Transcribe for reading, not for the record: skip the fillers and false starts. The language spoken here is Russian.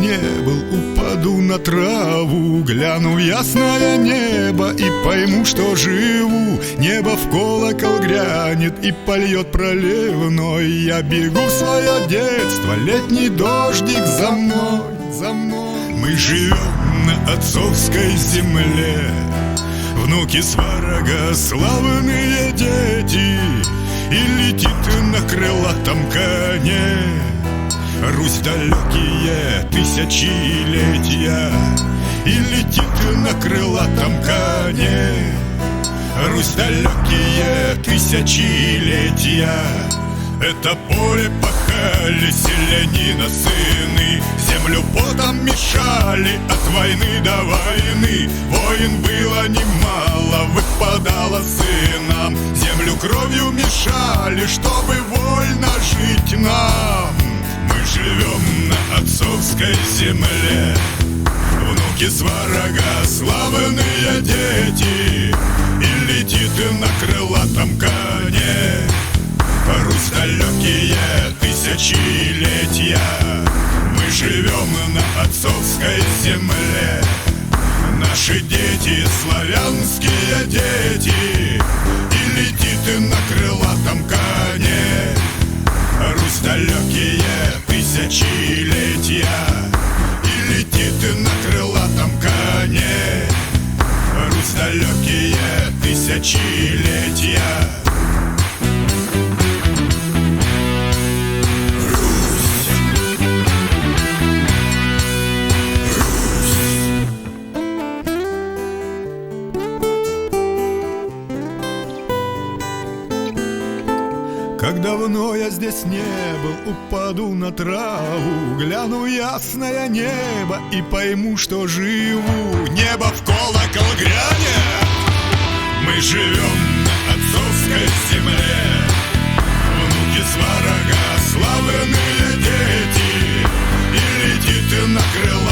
не был, упаду на траву, гляну в ясное небо и пойму, что живу. Небо в колокол грянет и польет проливной. Я бегу в свое детство, летний дождик за мной, за мной. Мы живем на отцовской земле, внуки сварога, славные дети. И летит на крылатом коне Русь далекие тысячелетия. И летит на крылатом коне Русь далекие тысячелетия. Это поле пахали селянина сыны, землю потом мешали от войны до войны. Войн было немало, выпадало сынам, землю кровью мешали, чтобы вольно жить нам. Мы живем на отцовской земле, внуки сварога, славные дети. И летит на крылатом коне Русь далекие тысячелетия. Мы живем на отцовской земле, наши дети, славянские дети. И летит на крылатом коне Русь далекие тысячелетия. И летит на крылатом коне Русь далекие тысячелетия. Как давно я здесь не был, упаду на траву, гляну в ясное небо и пойму, что живу. Небо в колокол грянет, мы живем на отцовской земле, внуки сварога, славные дети. И летит на крыло